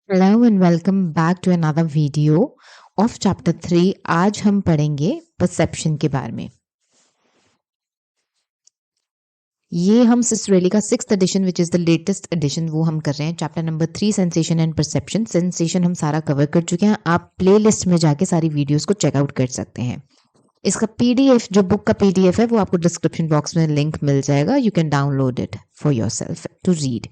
Hello and welcome back to another video of chapter 3। आज हम पढ़ेंगे परसेप्शन के बारे में। ये हम सिसरेली का 6th edition which is the latest edition वो हम कर रहे हैं। Chapter number 3 sensation and perception. Sensation हम सारा कवर कर चुके हैं। आप प्लेलिस्ट में जाके सारी वीडियोस को चेकआउट कर सकते हैं। इसका पीडीएफ जो बुक का पीडीएफ है वो आपको डिस्क्रिप्शन बॉक्स में लिंक मिल जाएगा। You can download it for yourself to read.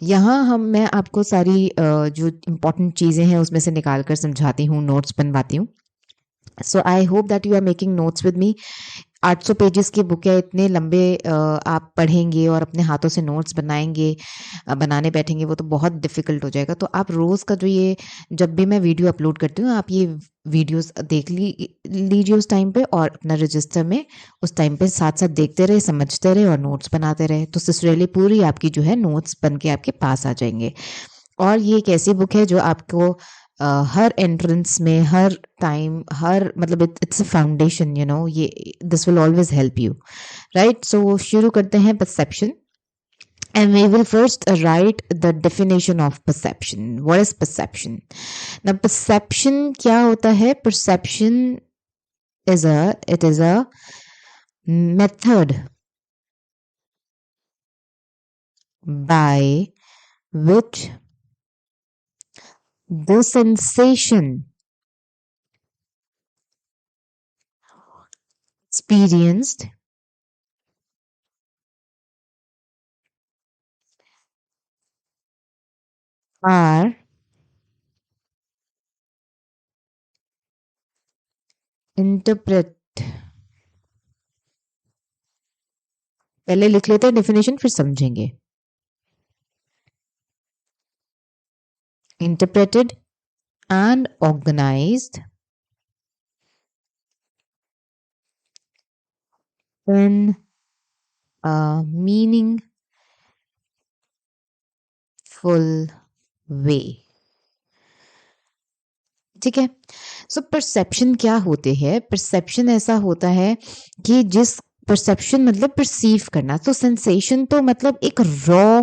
यहाँ मैं आपको सारी जो इम्पोर्टेंट चीज़ें हैं उसमें से निकाल कर समझाती हूँ, नोट्स बनवाती हूँ। So I hope that you are making notes with me. 800 pages की बुक है, इतने लंबे आप पढ़ेंगे और अपने हाथों से नोट्स बनाएंगे, बनाने बैठेंगे वो तो बहुत डिफिकल्ट हो जाएगा। तो आप रोज़ का जो ये जब भी मैं वीडियो अपलोड करती हूँ आप ये वीडियोस देख लीजिए उस टाइम पे, और अपना रजिस्टर में उस टाइम पे साथ साथ देखते रहे, समझते रहे और नोट्स बनाते रहे। तो सिसरेली पूरी आपकी जो है नोट्स बन के आपके पास आ जाएंगे। और ये एक ऐसी बुक है जो आपको हर एंट्रेंस में, हर टाइम, हर मतलब इट्स अ फाउंडेशन, ये this will always help you, right. So शुरू करते हैं perception. And we will first write the definition of perception. What is perception? Now, perception क्या होता है? Perception it is a method by which the sensation experienced are interpret पहले लिख लेते हैं डेफिनेशन फिर समझेंगे। Interpreted and organized in a meaningful way। ठीक है। सो परसेप्शन क्या होते हैं? परसेप्शन ऐसा होता है कि जिस परसेप्शन मतलब परसीव करना। तो सेंसेशन तो मतलब एक रॉ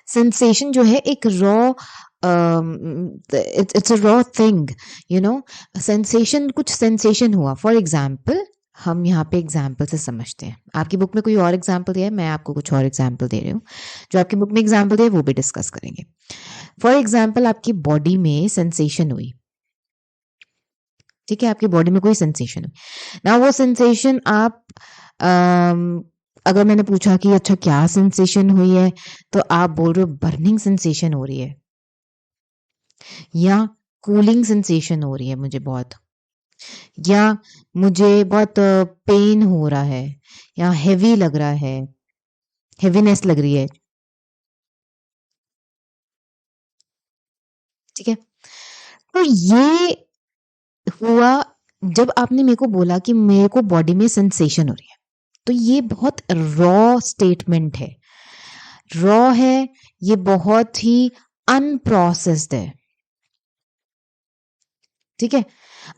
सेंसेशन जो है एक raw, it's a raw thing, sensation, कुछ सेंसेशन हुआ। फॉर एग्जाम्पल हम यहाँ पे एग्जाम्पल से समझते हैं। आपकी बुक में कोई और एग्जाम्पल दिया है, मैं आपको कुछ और एग्जाम्पल दे रही हूँ। जो आपकी बुक में एग्जाम्पल दिया है वो भी डिस्कस करेंगे। फॉर एग्जाम्पल आपकी बॉडी में सेंसेशन हुई, ठीक है, आपकी बॉडी में कोई सेंसेशन हुई ना, वो सेंसेशन आप अगर मैंने पूछा कि अच्छा क्या सेंसेशन हुई है, तो आप बोल रहे हो बर्निंग सेंसेशन हो रही है, या कूलिंग सेंसेशन हो रही है मुझे बहुत, या मुझे बहुत पेन हो रहा है, या हेवी लग रहा है, हेवीनेस लग रही है। ठीक है। तो ये हुआ जब आपने मेरे को बोला कि मेरे को बॉडी में सेंसेशन हो रही है। तो ये बहुत रॉ स्टेटमेंट है, रॉ है, ये बहुत ही अनप्रोसेस्ड है। ठीक है।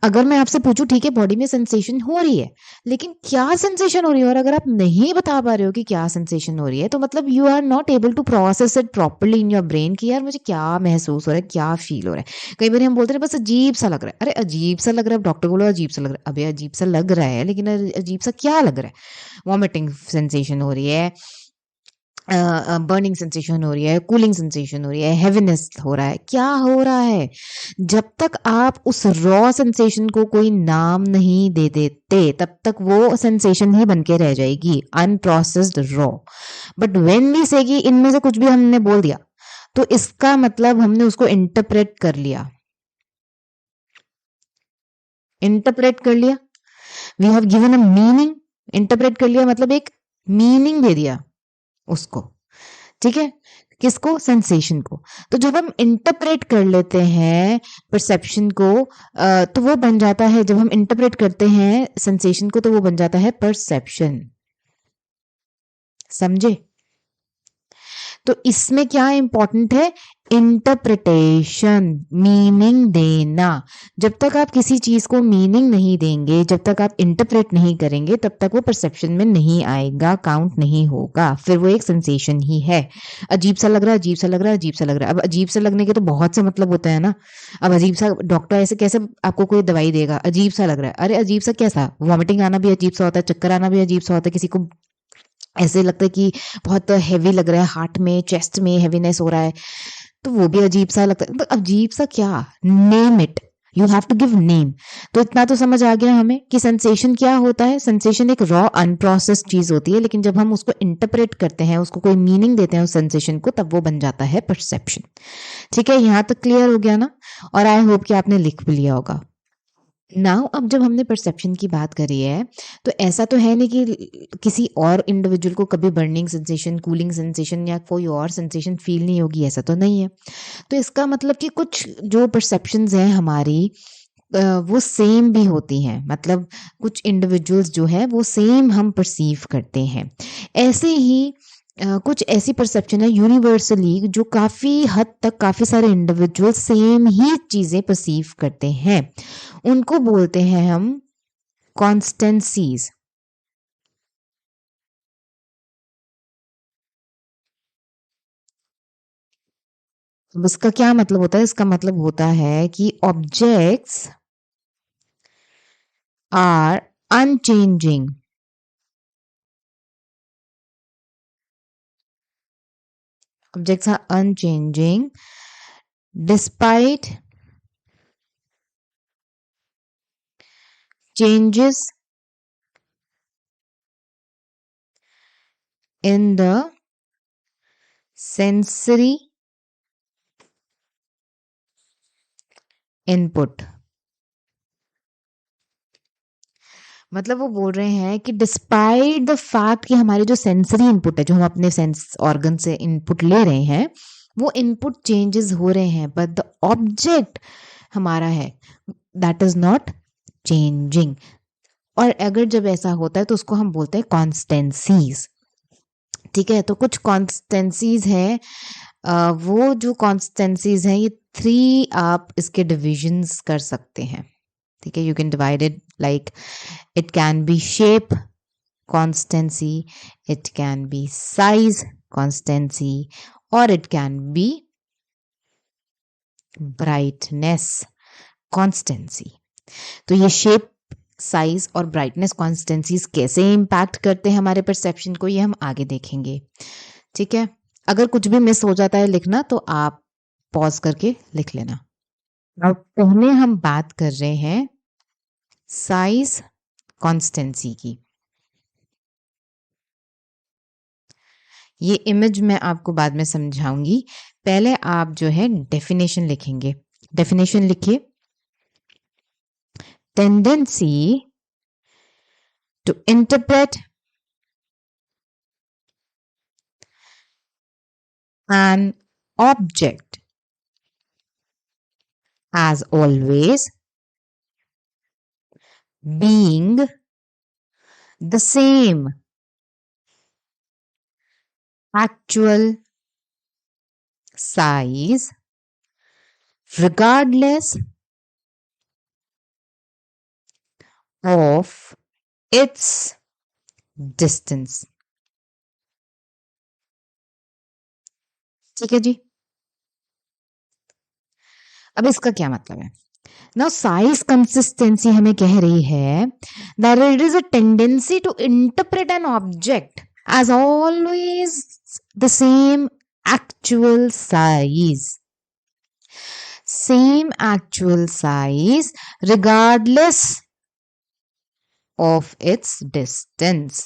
अगर मैं आपसे पूछूं ठीक है बॉडी में सेंसेशन हो रही है, लेकिन क्या सेंसेशन हो रही है, और अगर आप नहीं बता पा रहे हो कि क्या सेंसेशन हो रही है, तो मतलब you are not able to process it properly in your brain कि यार मुझे क्या महसूस हो रहा है, क्या फील हो रहा है। कई बार हम बोलते हैं बस अजीब सा लग रहा है। अरे अजीब सा लग रहा है, डॉक्टर बोलो अजीब सा लग रहा है। अबे अजीब सा लग रहा है, लेकिन अजीब सा क्या लग रहा है? वॉमिटिंग सेंसेशन हो रही है, बर्निंग सेंसेशन हो रही है, कूलिंग सेंसेशन हो रही है, हेवीनेस हो रहा है, क्या हो रहा है? जब तक आप उस रॉ सेंसेशन को कोई नाम नहीं दे देते तब तक वो सेंसेशन ही बन के रह जाएगी, unprocessed raw. But when we say कि इनमें से कुछ भी हमने बोल दिया, तो इसका मतलब हमने उसको इंटरप्रेट कर लिया। इंटरप्रेट कर लिया, we have given a meaning. Interpret कर लिया मतलब एक मीनिंग दे दिया उसको। ठीक है। किसको? सेंसेशन को। तो जब हम इंटरप्रेट कर लेते हैं परसेप्शन को, तो वो बन जाता है, जब हम इंटरप्रेट करते हैं सेंसेशन को तो वो बन जाता है परसेप्शन। समझे? तो इसमें क्या इंपॉर्टेंट है, इंटरप्रिटेशन, मीनिंग देना। जब तक आप किसी चीज को मीनिंग नहीं देंगे, जब तक आप इंटरप्रेट नहीं करेंगे, तब तक वो परसेप्शन में नहीं आएगा, काउंट नहीं होगा, फिर वो एक सेंसेशन ही है। अजीब सा लग रहा है, अजीब सा लग रहा है, अजीब सा लग रहा है। अब अजीब सा लगने के तो बहुत से मतलब होते हैं ना। अब अजीब सा, डॉक्टर ऐसे कैसे आपको कोई दवाई देगा, अजीब सा लग रहा है, अरे अजीब सा कैसा, वॉमिटिंग आना भी अजीब सा होता है, चक्कर आना भी अजीब सा होता है, किसी को ऐसे लगता है कि बहुत हैवी लग रहा है, हार्ट में, चेस्ट में हैवीनेस हो रहा है, तो वो भी अजीब सा लगता है। तो अजीब सा क्या, name it, you have to give name. तो इतना तो समझ आ गया हमें कि सेंसेशन क्या होता है। सेंसेशन एक रॉ अनप्रोसेस्ड चीज होती है, लेकिन जब हम उसको इंटरप्रेट करते हैं, उसको कोई मीनिंग देते हैं उस सेंसेशन को, तब वो बन जाता है परसेप्शन। ठीक है, यहां तक क्लियर हो गया ना? और आई होप कि आपने लिख भी लिया होगा। नाउ अब जब हमने परसेप्शन की बात करी है, तो ऐसा तो है नहीं कि किसी और इंडिविजुअल को कभी बर्निंग सेंसेशन, कूलिंग सेंसेशन या कोई और सेंसेशन फील नहीं होगी, ऐसा तो नहीं है। तो इसका मतलब कि कुछ जो परसेप्शंस हैं हमारी, वो सेम भी होती हैं। मतलब कुछ इंडिविजुअल्स जो है वो सेम हम परसीव करते हैं। ऐसे ही कुछ ऐसी परसेप्शन है यूनिवर्सली जो काफ़ी हद तक काफ़ी सारे इंडिविजुअल सेम ही चीज़ें परसीव करते हैं। उनको बोलते हैं हम कॉन्स्टेंसीज। इसका क्या मतलब होता है? इसका मतलब होता है कि objects are unchanging. Objects are unchanging despite changes in the sensory input। मतलब वो बोल रहे हैं कि डिस्पाइट द फैक्ट कि हमारे जो सेंसरी इनपुट है, जो हम अपने सेंस ऑर्गन से इनपुट ले रहे हैं, वो इनपुट चेंजेस हो रहे हैं, बट द ऑब्जेक्ट हमारा है दैट इज नॉट चेंजिंग। और अगर जब ऐसा होता है तो उसको हम बोलते हैं कॉन्स्टेंसीज। ठीक है, तो कुछ कॉन्स्टेंसीज है, वो जो कॉन्स्टेंसीज हैं, ये 3 आप इसके डिविजन्स कर सकते हैं। ठीक है, you can divide it like, it can be shape constancy, it can be size constancy, or it can be brightness constancy। तो ये शेप, साइज और ब्राइटनेस कॉन्स्टेंसीज कैसे इम्पैक्ट करते हैं हमारे परसेप्शन को, ये हम आगे देखेंगे। ठीक है, अगर कुछ भी मिस हो जाता है लिखना तो आप पॉज करके लिख लेना। अब पहले हम बात कर रहे हैं साइज कॉन्स्टेंसी की। ये इमेज मैं आपको बाद में समझाऊंगी, पहले आप जो है डेफिनेशन लिखेंगे। डेफिनेशन लिखिए, tendency to interpret an object as always being the same actual size regardless of its distance। ठीक है जी, अब इसका क्या मतलब है? Now size consistency हमें कह रही है that it is a tendency to interpret an object as always the same actual size, same actual size regardless of its distance।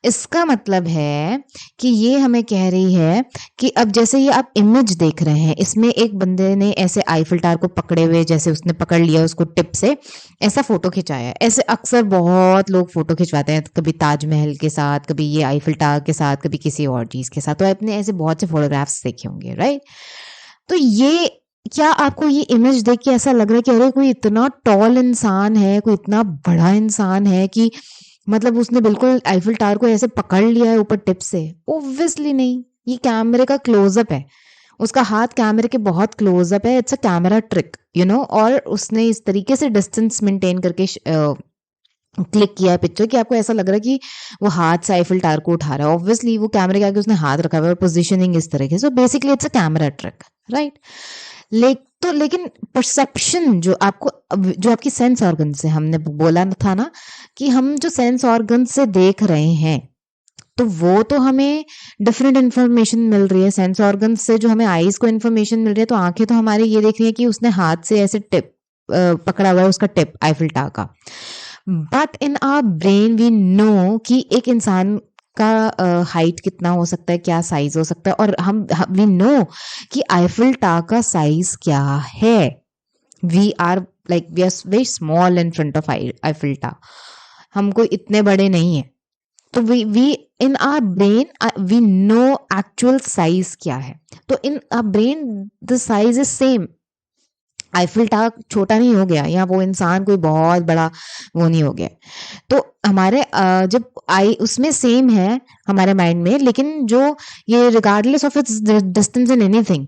इसका मतलब है कि ये हमें कह रही है कि अब जैसे ये आप इमेज देख रहे हैं, इसमें एक बंदे ने ऐसे आईफिल टावर को पकड़े हुए, जैसे उसने पकड़ लिया उसको टिप से, ऐसा फोटो खिंचाया है। ऐसे अक्सर बहुत लोग फोटो खिंचवाते हैं, कभी ताजमहल के साथ, कभी ये आईफिल टावर के साथ, कभी किसी और चीज के साथ। तो आपने ऐसे बहुत से फोटोग्राफ्स देखे होंगे, राइट? तो ये, क्या आपको ये इमेज देख के ऐसा लग रहा है कि अरे कोई इतना टॉल इंसान है, कोई इतना बड़ा इंसान है कि मतलब उसने बिल्कुल आईफिल टावर को ऐसे पकड़ लिया है ऊपर टिप से? ऑब्वियसली नहीं। ये कैमरे का क्लोजअप है, उसका हाथ कैमरे के बहुत क्लोजअप है, it's a camera trick you know. और उसने इस तरीके से डिस्टेंस मेंटेन करके क्लिक किया है पिक्चर कि आपको ऐसा लग रहा है कि वो हाथ से आईफिल टावर को उठा रहा है। ऑब्वियसली वो कैमरे के आगे उसने हाथ रखा हुआ है, पोजीशनिंग इस तरह की। So basically it's a camera trick, right. लेकिन परसेप्शन जो आपको जो आपकी सेंस ऑर्गन से हमने बोला था ना कि हम जो सेंस ऑर्गन से देख रहे हैं, तो वो तो हमें डिफरेंट इन्फॉर्मेशन मिल रही है। सेंस ऑर्गन से जो हमें आईज को इन्फॉर्मेशन मिल रही है, तो आंखें तो हमारी ये देख रही है कि उसने हाथ से ऐसे टिप पकड़ा हुआ है उसका टिप आईफिल टावर का। But in our brain we know कि एक इंसान का हाइट कितना हो सकता है, क्या साइज हो सकता है, और हम वी नो कि आईफिल टावर का साइज क्या है। We are like we are very small in front of Eiffel tower, हम कोई इतने बड़े नहीं है। तो we in our brain we know actual size क्या है। तो in our brain the size is same. Eiffel tower छोटा नहीं हो गया, या वो इंसान कोई बहुत बड़ा वो नहीं हो गया। तो हमारे जब आई उसमें सेम है हमारे माइंड में, लेकिन जो ये regardless of its distance in anything,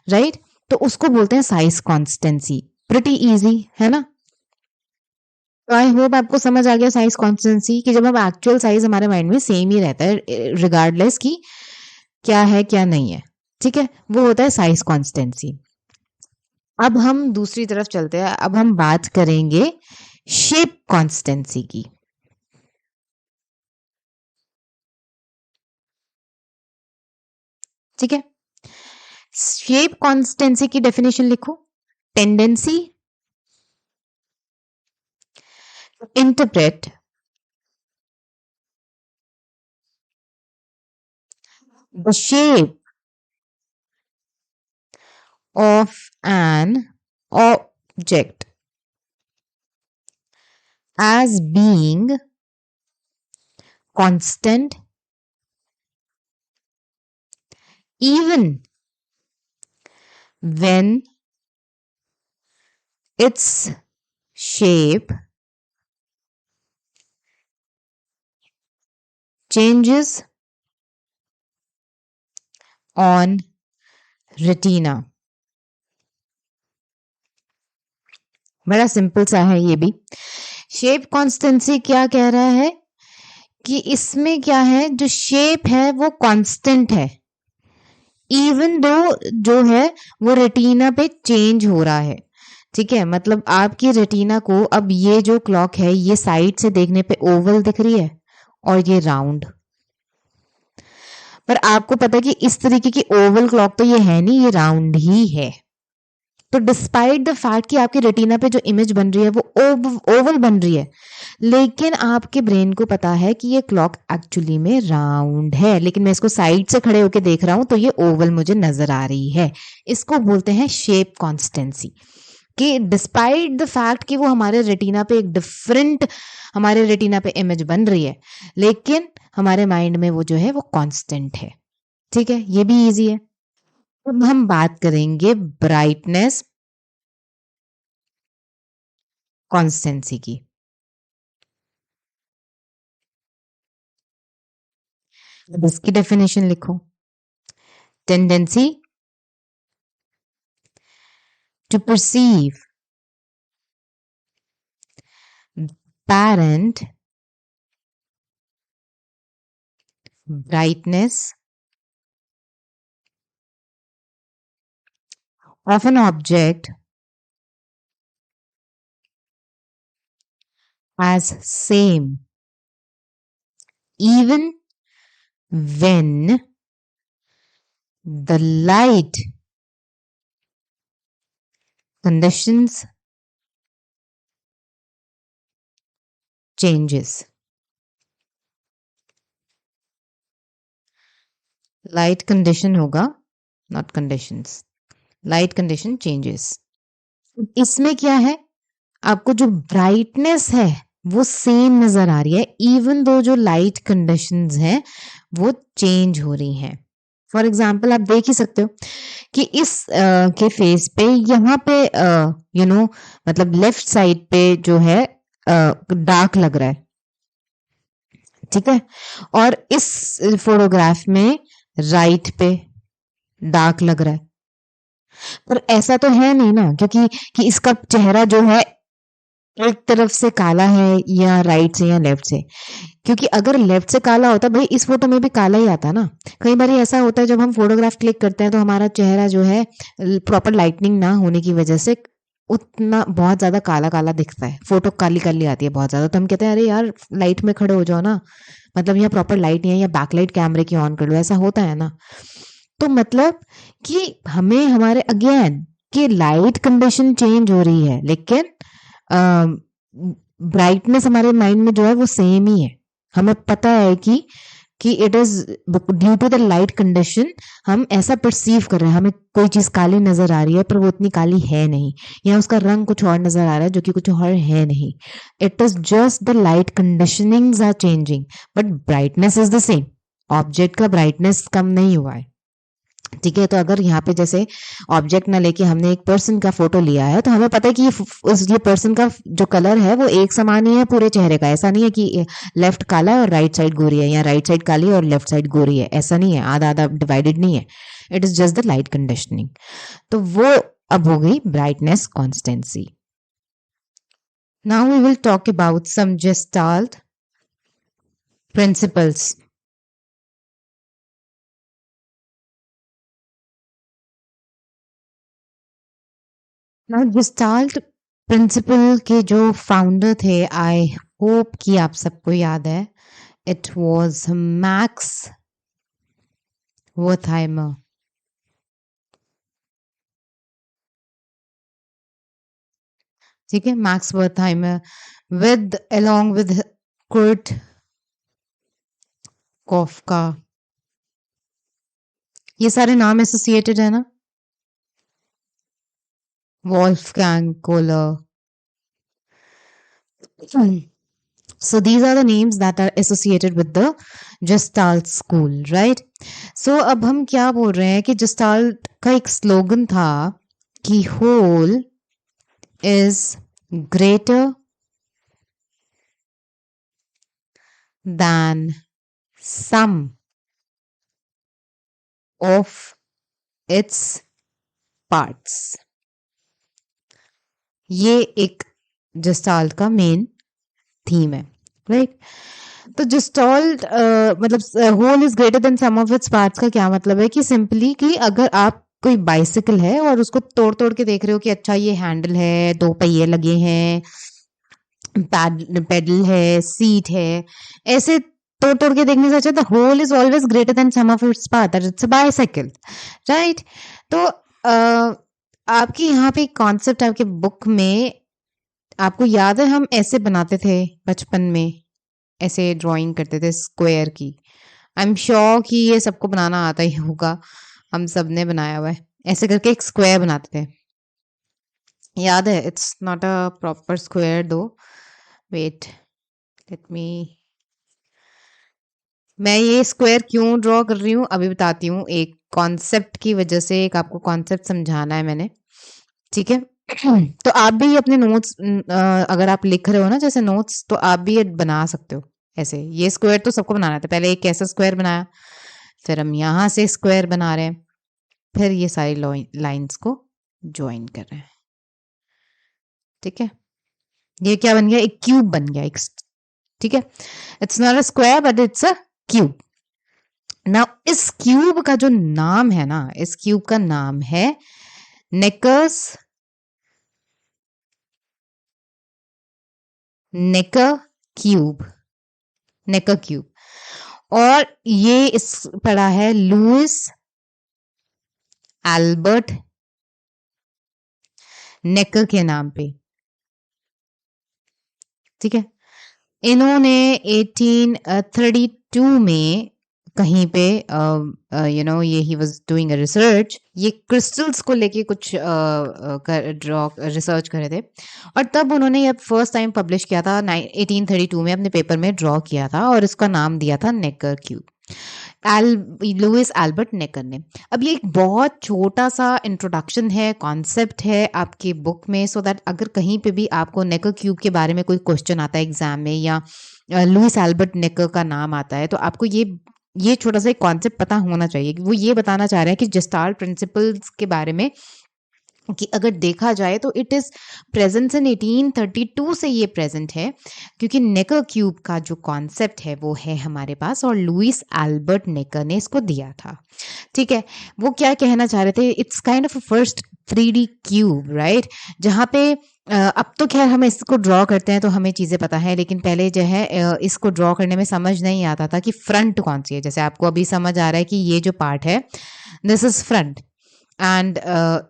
right, तो उसको बोलते हैं साइज कॉन्स्टेंसी। प्रिटी इजी है ना। तो आई होप आपको समझ आ गया साइज कॉन्स्टेंसी कि जब हम एक्चुअल साइज हमारे माइंड में सेम ही रहता है रिगार्डलेस की क्या है क्या नहीं है, ठीक है, वो होता है साइज कॉन्स्टेंसी। अब हम दूसरी तरफ चलते हैं, अब हम बात करेंगे शेप कॉन्स्टेंसी की। ठीक है, शेप कॉन्स्टेंसी की डेफिनेशन लिखो। Tendency interpret the shape of an object as being constant even when its shape changes on retina। बड़ा सिंपल सा है ये भी। शेप कॉन्स्टेंसी क्या कह रहा है कि इसमें क्या है, जो शेप है वो कांस्टेंट है, इवन दो जो है वो रेटिना पे चेंज हो रहा है। ठीक है, मतलब आपकी रेटिना को अब ये जो क्लॉक है ये साइड से देखने पे ओवल दिख रही है और ये राउंड, पर आपको पता है कि इस तरीके की ओवल क्लॉक तो ये है नहीं, ये राउंड ही है। तो डिस्पाइट द फैक्ट कि आपकी रेटिना पे जो इमेज बन रही है वो ओवल बन रही है, लेकिन आपके ब्रेन को पता है कि ये क्लॉक एक्चुअली में राउंड है, लेकिन मैं इसको साइड से खड़े होकर देख रहा हूं तो ये ओवल मुझे नजर आ रही है। इसको बोलते हैं शेप कॉन्स्टेंसी, कि डिस्पाइट द फैक्ट कि वो हमारे रेटिना पे एक डिफरेंट हमारे रेटिना पे इमेज बन रही है, लेकिन हमारे माइंड में वो जो है वो कांस्टेंट है। ठीक है, ये भी इजी है। अब हम बात करेंगे ब्राइटनेस कॉन्स्टेंसी की। अब इसकी डेफिनेशन लिखो। Tendency to perceive apparent brightness of an object as same even when the light conditions changes। Light condition होगा, not conditions, light condition changes. इसमें क्या है, आपको जो ब्राइटनेस है वो सेम नजर आ रही है, इवन दो जो लाइट कंडीशंस हैं वो चेंज हो रही हैं। फॉर एग्जाम्पल आप देख ही सकते हो कि इस के फेस पे यहाँ पे यू नो मतलब लेफ्ट साइड पे जो है डार्क लग रहा है, ठीक है, और इस फोटोग्राफ में राइट पे डार्क लग रहा है, पर ऐसा तो है नहीं ना, क्योंकि कि इसका चेहरा जो है एक तरफ से काला है या राइट से या लेफ्ट से। क्योंकि अगर लेफ्ट से काला होता भाई इस फोटो में भी काला ही आता ना। कई बार ऐसा होता है जब हम फोटोग्राफ क्लिक करते हैं तो हमारा चेहरा जो है प्रॉपर लाइटनिंग ना होने की वजह से उतना बहुत ज्यादा काला काला दिखता है, फोटो काली काली आती है बहुत ज्यादा, तो हम कहते हैं अरे यार लाइट में खड़े हो जाओ ना, मतलब यहाँ प्रॉपर लाइट नहीं है या बैकलाइट कैमरे की ऑन कर लो, ऐसा होता है ना। तो मतलब कि हमें हमारे अगेन कि लाइट कंडीशन चेंज हो रही है, लेकिन ब्राइटनेस हमारे माइंड में जो है वो सेम ही है। हमें पता है कि it is due to the light condition हम ऐसा परसीव कर रहे हैं, हमें कोई चीज काली नजर आ रही है पर वो इतनी काली है नहीं, या उसका रंग कुछ और नजर आ रहा है जो कि कुछ और है नहीं। It is just the light conditionings are changing, but brightness is the same. Object का ब्राइटनेस कम नहीं हुआ है, ठीक है। तो अगर यहाँ पे जैसे ऑब्जेक्ट ना लेके हमने एक पर्सन का फोटो लिया है तो हमें पता है कि ये पर्सन का जो कलर है वो एक समान ही है पूरे चेहरे का। ऐसा नहीं है कि लेफ्ट काला है और राइट साइड गोरी है, या राइट साइड काली है और लेफ्ट साइड गोरी है, ऐसा नहीं है, आधा आधा डिवाइडेड नहीं है। It is just the light conditioning. तो वो अब हो गई brightness constancy. Now we will talk about some gestalt principles. Now gestalt principle के जो फाउंडर थे, आई होप कि आप सबको याद है, इट वाज मैक्स वर्थहाइमर। ठीक है, Max Wertheimer with along with Kurt Koffka, ये सारे नाम एसोसिएटेड है ना, Wolfgang Kohler. So these are the names that are associated with the Gestalt school, right? So अब हम क्या बोल रहे हैं कि Gestalt का एक स्लोगन था कि whole is greater than sum of its parts। ये एक Gestalt का मेन थीम है, राइट? तो जिस्टॉल्ट मतलब whole is greater than sum of its parts का क्या मतलब है कि सिंपली कि अगर आप कोई बाइसिकल है और उसको तोड़ तोड़ के देख रहे हो कि अच्छा ये हैंडल है, दो पहिए लगे हैं, पेडल है, सीट है, ऐसे तोड़ तोड़ के देखने से अच्छा the whole is always greater than sum of its part, that it's a bicycle, right? तो आपकी यहाँ पे कॉन्सेप्ट आपके बुक में, आपको याद है हम ऐसे बनाते थे बचपन में, ऐसे ड्राइंग करते थे स्क्वायर की। आई एम श्योर कि ये सबको बनाना आता ही होगा, हम सब ने बनाया हुआ है, ऐसे करके एक स्क्वायर बनाते थे, याद है? It's not a proper square दो, वेट लेट मी, मैं ये स्क्वायर क्यों ड्रॉ कर रही हूँ अभी बताती हूँ। एक कॉन्सेप्ट की वजह से, एक आपको कॉन्सेप्ट समझाना है मैंने, ठीक है? तो आप भी अपने नोट्स, अगर आप लिख रहे हो ना जैसे नोट्स, तो आप भी ये बना सकते हो ऐसे। ये स्क्वायर तो सबको बनाना था, पहले एक ऐसा स्क्वायर बनाया, फिर हम यहाँ से स्क्वायर बना रहे हैं, फिर ये सारी लाइंस को ज्वाइन कर रहे हैं, ठीक है? ये क्या बन गया? एक क्यूब बन गया एक, ठीक है? It's not a square but it's a cube. ना इस क्यूब का जो नाम है ना, इस क्यूब का नाम है नेकर्स नेकर क्यूब, नेकर क्यूब। और ये इस पढ़ा है लुइस एल्बर्ट नेकर के नाम पे, ठीक है? इन्होंने 1832 में कहीं पे ये he was doing a research, ये क्रिस्टल्स को लेके कुछ ड्रॉ रिसर्च करे थे, और तब उन्होंने ये फर्स्ट टाइम पब्लिश किया था 1832 में, अपने पेपर में ड्रॉ किया था, और इसका नाम दिया था नेकर क्यूब, लुइस एल्बर्ट नेकर ने। अब ये एक बहुत छोटा सा इंट्रोडक्शन है, कॉन्सेप्ट है आपकी बुक में, सो दैट अगर कहीं पे भी आपको नेकर क्यूब के बारे में कोई क्वेश्चन आता है एग्जाम में, या लुइस एल्बर्ट नेकर का नाम आता है, तो आपको ये ये छोटा सा एक कॉन्सेप्ट पता होना चाहिए कि वो ये बताना चाह रहे हैं कि जेस्टाल्ट प्रिंसिपल्स के बारे में कि अगर देखा जाए तो इट इज प्रेजेंट इन 1832 से ये प्रेजेंट है, क्योंकि नेकर क्यूब का जो कॉन्सेप्ट है वो है हमारे पास और लुइस एल्बर्ट नेकर ने इसको दिया था। ठीक है, वो क्या कहना चाह रहे थे, it's kind of first 3D cube, right, जहाँ पे अब तो खैर हम इसको ड्रॉ करते हैं तो हमें चीज़ें पता है, लेकिन पहले जो है इसको ड्रॉ करने में समझ नहीं आता था कि फ्रंट कौन सी है। जैसे आपको अभी समझ आ रहा है कि ये जो पार्ट है दिस इज फ्रंट, एंड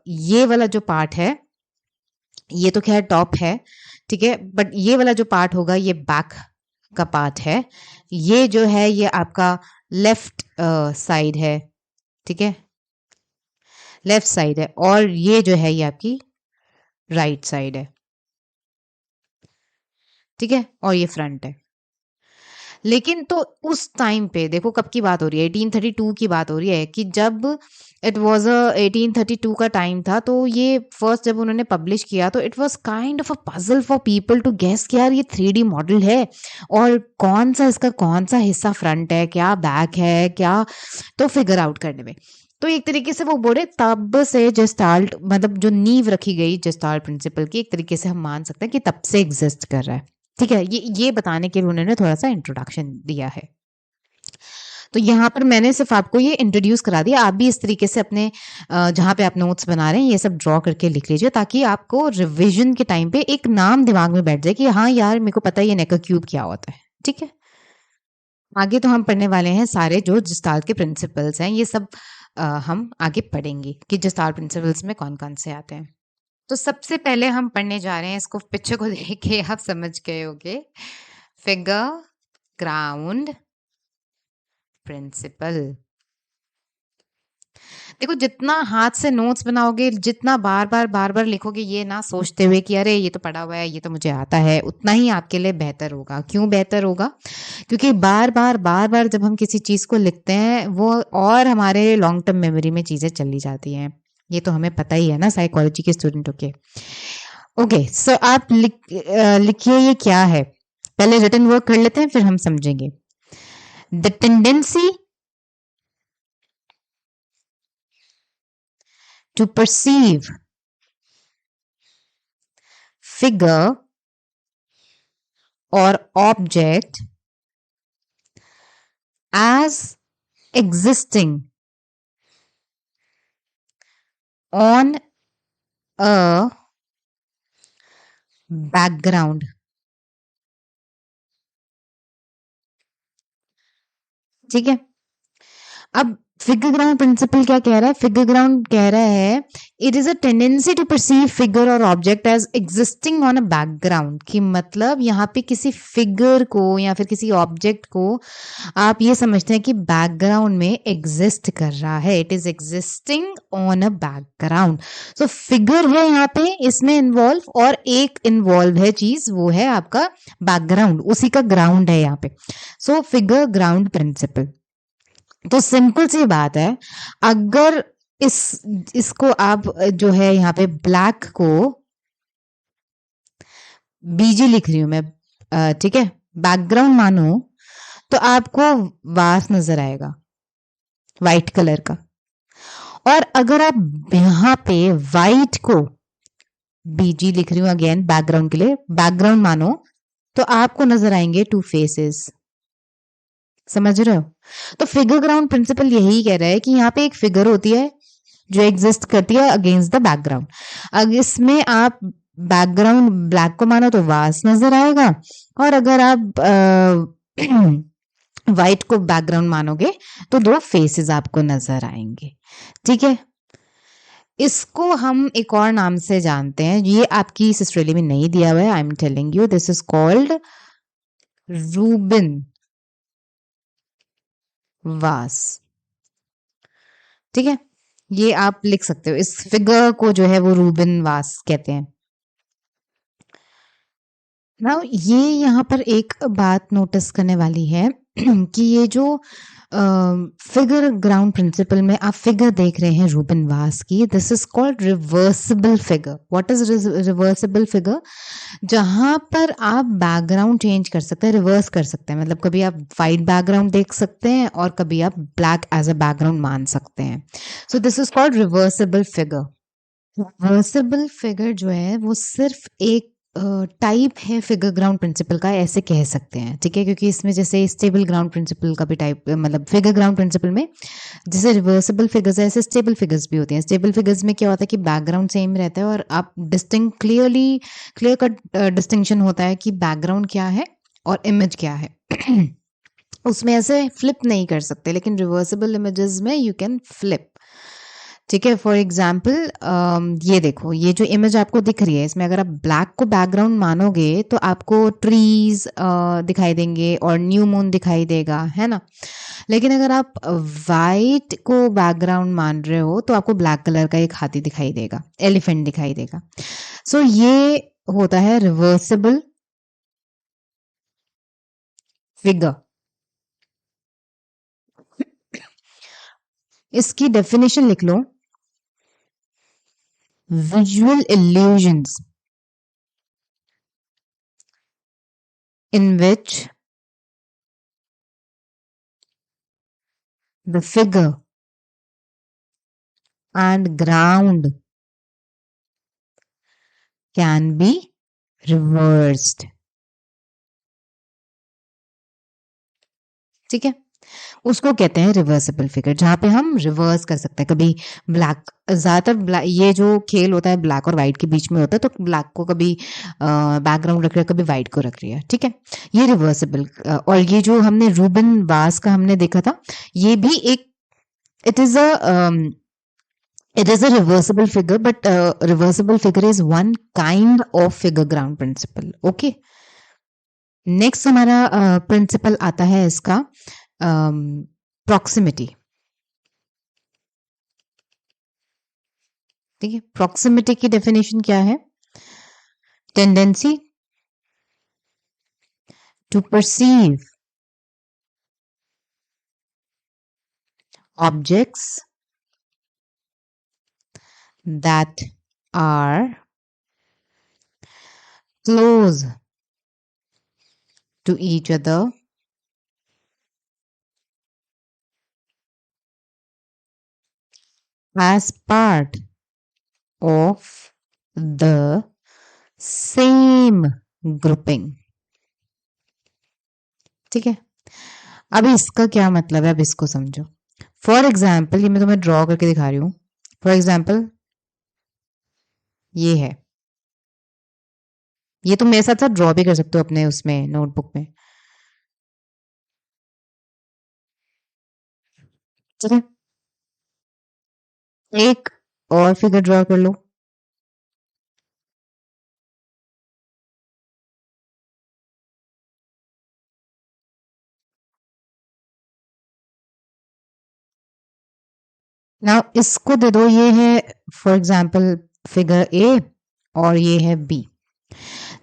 ये वाला जो पार्ट है ये तो खैर टॉप है, ठीक है, बट ये वाला जो पार्ट होगा ये बैक का पार्ट है। ये जो है ये आपका लेफ्ट साइड है, ठीक है, लेफ्ट साइड है, और ये जो है ये आपकी राइट साइड है, ठीक है, और ये फ्रंट है। लेकिन तो उस टाइम पे देखो कब की बात हो रही है, 1832 की बात हो रही है, कि जब इट वाज 1832 का टाइम था, तो ये फर्स्ट जब उन्होंने पब्लिश किया तो it was kind of a puzzle for people to guess कि यार ये 3D मॉडल है और कौन सा इसका कौन सा हिस्सा फ्रंट है, क्या बैक है, क्या, तो फिगर आउट करने में। तो एक तरीके से वो बोले तब से जेस्टाल्ट, मतलब जो नींव रखी गई जेस्टाल्ट प्रिंसिपल की, एक तरीके से हम मान सकते हैं कि तब से एग्जिस्ट कर रहा है। ठीक है, ये बताने के लिए उन्होंने थोड़ा सा इंट्रोडक्शन दिया है। तो यहाँ पर मैंने सिर्फ आपको ये इंट्रोड्यूस करा दिया, आप भी इस तरीके से अपने जहाँ पे आप नोट्स बना रहे हैं ये सब ड्रॉ करके लिख लीजिए, ताकि आपको रिविजन के टाइम पे एक नाम दिमाग में बैठ जाए कि हाँ यार मेरे को पता है ये नेकर क्यूब क्या होता है। ठीक है, आगे तो हम पढ़ने वाले हैं सारे जो जेस्टाल्ट के प्रिंसिपल्स हैं, ये सब हम आगे पढ़ेंगे कि जेस्टाल्ट प्रिंसिपल्स में कौन कौन से आते हैं। तो सबसे पहले हम पढ़ने जा रहे हैं, इसको पिक्चर को देख के आप समझ गए होगे, फिगर ग्राउंड प्रिंसिपल। देखो जितना हाथ से नोट्स बनाओगे, जितना बार बार लिखोगे, ये ना सोचते हुए कि अरे ये तो पढ़ा हुआ है ये तो मुझे आता है, उतना ही आपके लिए बेहतर होगा। क्यों बेहतर होगा? क्योंकि बार बार जब हम किसी चीज को लिखते हैं वो और हमारे लॉन्ग टर्म मेमोरी में चीजें चली जाती हैं। ये तो हमें पता ही है ना साइकोलॉजी के स्टूडेंटों के। ओके, सो आप लिखिए ये क्या है, पहले रिटन वर्क कर लेते हैं फिर हम समझेंगे। The tendency to perceive figure or object as existing on a background। ठीक है, अब फिगर ग्राउंड प्रिंसिपल क्या कह रहा है? फिगर ग्राउंड कह रहा है it is a tendency to perceive figure और object as existing on a background, कि मतलब यहाँ पे किसी फिगर को या फिर किसी ऑब्जेक्ट को आप ये समझते हैं कि बैकग्राउंड में एग्जिस्ट कर रहा है, it is existing on a background. So figure है यहाँ पे इसमें इन्वॉल्व, और एक इन्वॉल्व है चीज, वो है आपका बैकग्राउंड, उसी का ग्राउंड है यहाँ पे। So figure ground principle. तो सिंपल सी बात है, अगर इसको आप जो है यहाँ पे ब्लैक को बीजी लिख रही हूं मैं, ठीक है, बैकग्राउंड मानो, तो आपको वास नजर आएगा वाइट कलर का। और अगर आप यहाँ पे वाइट को बीजी लिख रही हूं अगेन बैकग्राउंड के लिए, बैकग्राउंड मानो, तो आपको नजर आएंगे 2 फेसेस। समझ रहे हो? तो फिगर ग्राउंड प्रिंसिपल यही कह रहा है कि यहाँ पे एक फिगर होती है जो एग्जिस्ट करती है अगेंस्ट द बैकग्राउंड। अगर इसमें आप बैकग्राउंड ब्लैक को मानो तो वास नजर आएगा, और अगर आप व्हाइट को बैकग्राउंड मानोगे तो 2 फेसेस आपको नजर आएंगे। ठीक है, इसको हम एक और नाम से जानते हैं, ये आपकी सिस्ट्रेली में नहीं दिया हुआ है, I am telling you, this is called Rubin वास। ठीक है, ये आप लिख सकते हो, इस फिगर को जो है वो रूबिन वास कहते हैं। नाउ ये यहाँ पर एक बात नोटिस करने वाली है कि ये जो फिगर ग्राउंड प्रिंसिपल में आप फिगर देख रहे हैं रूबन वास की, this is called reversible figure. What is reversible figure? जहां पर आप बैकग्राउंड चेंज कर सकते हैं, रिवर्स कर सकते हैं. मतलब कभी आप वाइट बैकग्राउंड देख सकते हैं और कभी आप ब्लैक एज अ बैकग्राउंड मान सकते हैं. So this is called reversible figure. Reversible figure जो है वो सिर्फ एक टाइप है फिगर ग्राउंड प्रिंसिपल का, ऐसे कह सकते हैं. ठीक है, क्योंकि इसमें जैसे स्टेबल ग्राउंड प्रिंसिपल का भी टाइप, मतलब फिगर ग्राउंड प्रिंसिपल में जैसे रिवर्सिबल फिगर्स है, ऐसे स्टेबल फिगर्स भी होती हैं. स्टेबल फिगर्स में क्या होता है कि बैकग्राउंड सेम रहता है और आप क्लियर कट डिस्टिंक्शन होता है कि बैकग्राउंड क्या है और इमेज क्या है. उसमें ऐसे फ्लिप नहीं कर सकते, लेकिन रिवर्सिबल इमेजेस में यू कैन फ्लिप. ठीक है, फॉर एग्जाम्पल ये देखो, ये जो इमेज आपको दिख रही है, इसमें अगर आप ब्लैक को बैकग्राउंड मानोगे तो आपको ट्रीज दिखाई देंगे और न्यू मून दिखाई देगा, है ना. लेकिन अगर आप वाइट को बैकग्राउंड मान रहे हो तो आपको ब्लैक कलर का एक हाथी दिखाई देगा, एलिफेंट दिखाई देगा. सो ये होता है रिवर्सिबल फिगर. इसकी डेफिनेशन लिख लो. visual illusions in which the figure and ground can be reversed. ठीक है, उसको कहते हैं रिवर्सिबल फिगर, जहां पे हम रिवर्स कर सकते हैं. कभी ब्लैक, ज्यादातर ये जो खेल होता है ब्लैक और व्हाइट के बीच में होता है, तो ब्लैक को कभी बैकग्राउंड रख रहा है, कभी व्हाइट को रख रही है. ठीक है, ये रिवर्सिबल. और ये जो हमने रूबन वास का हमने देखा था, ये भी एक, it is a it is a reversible figure, but reversible figure is one kind of figure ground principle. Okay. Next हमारा प्रिंसिपल आता है इसका प्रॉक्सिमिटी. ठीक है, प्रॉक्सिमिटी की डेफिनेशन क्या है? Tendency to perceive objects that are close to each other as part of the same grouping. ठीक है, अब इसका क्या मतलब है, अब इसको समझो. फॉर एग्जाम्पल, ये मैं तुम्हें ड्रॉ करके दिखा रही हूँ. फॉर एग्जाम्पल ये है, ये तुम मेरे साथ साथ ड्रॉ भी कर सकते हो अपने उसमें नोटबुक में. ठीक है, एक और फिगर ड्रॉ कर लो. ना इसको दे दो, ये है फॉर एग्जाम्पल फिगर ए और ये है बी.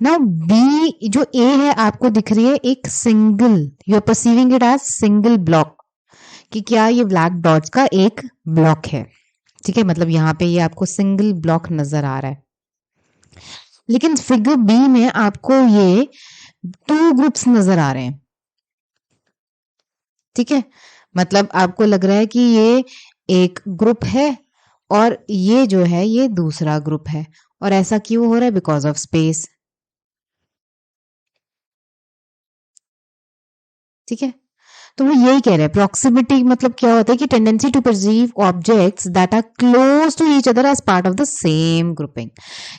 ना बी जो ए है आपको दिख रही है एक single, you are perceiving it as single block, कि क्या ये ब्लैक डॉट्स का एक ब्लॉक है. ठीक है, मतलब यहाँ पे ये आपको सिंगल ब्लॉक नजर आ रहा है. लेकिन फिगर बी में आपको ये टू ग्रुप्स नजर आ रहे हैं. ठीक है, मतलब आपको लग रहा है कि ये एक ग्रुप है और ये जो है ये दूसरा ग्रुप है. और ऐसा क्यों हो रहा है? Because of space. ठीक है, तो वो यही कह रहे हैं प्रॉक्सिमिटी मतलब क्या होता है कि tendency to perceive objects that are close to each other as part of the same grouping.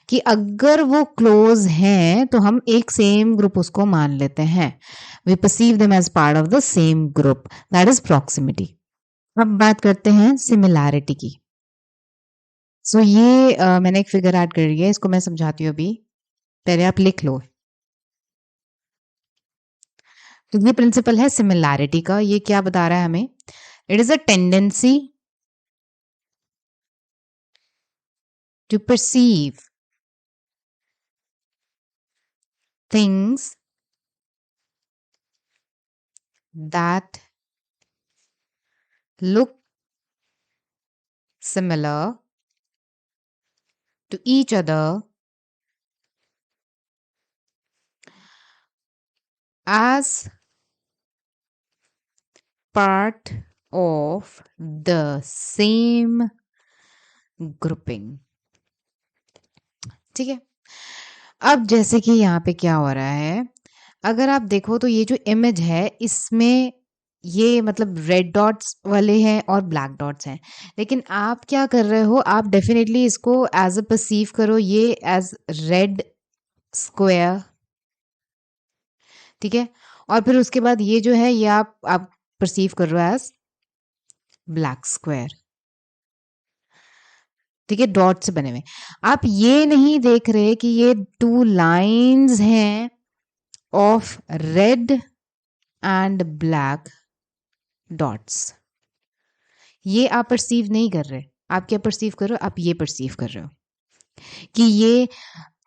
कि अगर वो क्लोज हैं तो हम एक सेम ग्रुप उसको मान लेते हैं. We perceive them as part of the same group, that is proximity. अब बात करते हैं सिमिलैरिटी की. सो ये मैंने एक फिगर ऐड कर रही है, इसको मैं समझाती हूँ अभी, पहले आप लिख लो. तो ये प्रिंसिपल है सिमिलैरिटी का. ये क्या बता रहा है हमें? It is a tendency to perceive things that look similar to each other as part of the same grouping. ठीक है, अब जैसे कि यहाँ पे क्या हो रहा है, अगर आप देखो तो ये जो इमेज है इसमें ये मतलब रेड डॉट्स वाले हैं और ब्लैक डॉट्स हैं, लेकिन आप क्या कर रहे हो, आप डेफिनेटली इसको एज अ परसीव करो ये एज रेड स्क्वायर, ठीक है, और फिर उसके बाद ये जो है ये आप परसीव कर रहे हो एज ब्लैक स्क्वायर, ठीक है, डॉट से बने हुए। आप ये नहीं देख रहे कि ये टू लाइंस हैं of red and black dots, ये आप परसीव नहीं कर रहे। आप क्या परसीव कर रहे हो, आप ये परसीव कर रहे हो कि ये,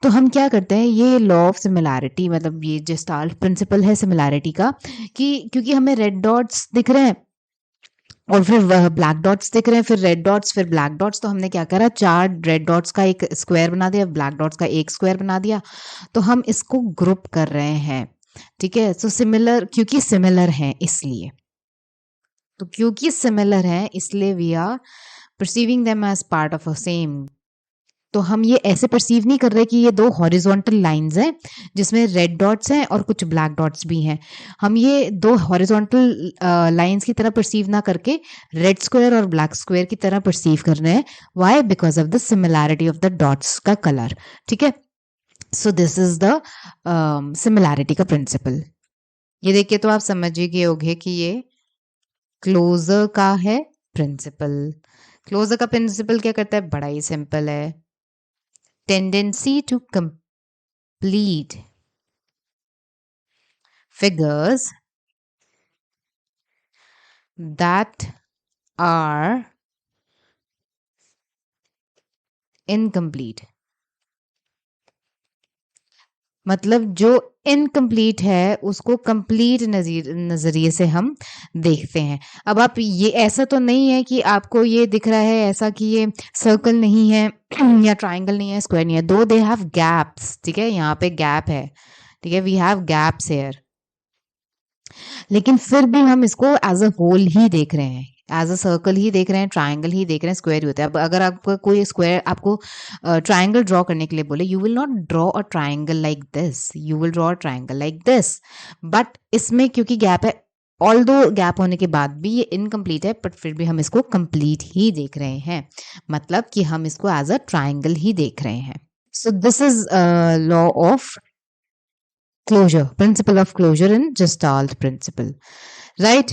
तो हम क्या करते हैं, ये लॉ ऑफ सिमिलैरिटी मतलब ये जेस्टाल्ट प्रिंसिपल है सिमिलैरिटी का, कि क्योंकि हमें रेड डॉट्स दिख रहे हैं और फिर वह ब्लैक डॉट्स दिख रहे हैं, फिर रेड डॉट्स फिर ब्लैक डॉट्स, तो हमने क्या करा, 4 रेड डॉट्स का एक स्क्वायर बना दिया, ब्लैक डॉट्स का एक स्क्वायर बना दिया, तो हम इसको ग्रुप कर रहे हैं, ठीक है। सो सिमिलर, क्योंकि सिमिलर हैं इसलिए, तो क्योंकि सिमिलर हैं इसलिए we are perceiving them as part of a same. तो हम ये ऐसे परसीव नहीं कर रहे कि ये दो हॉरिजॉन्टल लाइंस हैं जिसमें रेड डॉट्स हैं और कुछ ब्लैक डॉट्स भी हैं, हम ये दो हॉरिजॉन्टल लाइंस की तरह परसीव ना करके रेड स्क्वायर और ब्लैक स्क्वायर की तरह परसीव कर रहे हैं। Why? Because of the similarity of the dots का कलर, ठीक है। सो दिस इज द सिमिलैरिटी का प्रिंसिपल। ये देखिए तो आप समझ ही गए होंगे कि ये क्लोजर का है प्रिंसिपल। क्लोजर का प्रिंसिपल क्या करता है, बड़ा ही सिंपल है, tendency to complete figures that are incomplete, मतलब जो इनकम्प्लीट है उसको कंप्लीट नजरिए से हम देखते हैं। अब आप ये ऐसा तो नहीं है कि आपको ये दिख रहा है ऐसा कि ये सर्कल नहीं है या ट्राइंगल नहीं है, स्क्वायर नहीं है, दो दे हैव गैप्स, ठीक है, यहाँ पे गैप है, ठीक है, वी हैव गैप्स हियर, लेकिन फिर भी हम इसको एज अ होल ही देख रहे हैं, एज अ सर्कल ही देख रहे हैं, ट्राइंगल ही देख रहे हैं, स्क्वायर ही होता है। अब अगर आपको कोई स्क्वायर, आपको ट्राइंगल ड्रॉ करने के लिए बोले, you will not draw a triangle like this, you will draw a triangle like this, but इसमें क्योंकि गैप है, ऑल दो गैप होने के बाद भी ये इनकम्प्लीट है, बट फिर भी हम इसको कंप्लीट ही देख रहे हैं, मतलब कि हम इसको एज अ ट्राइंगल ही देख रहे हैं। So this is law of closure, principle of closure in gestalt principle, right.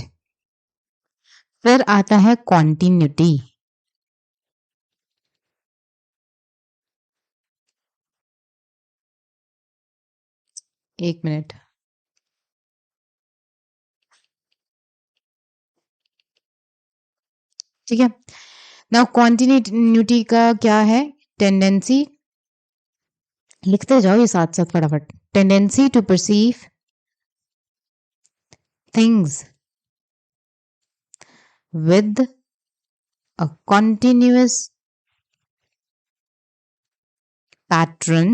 फिर आता है कॉन्टिन्यूटी। एक मिनट, ठीक है। नाउ कॉन्टिन्यूटी का क्या है, टेंडेंसी, लिखते जाओ ये साथ साथ फटाफट, tendency to perceive things with a continuous pattern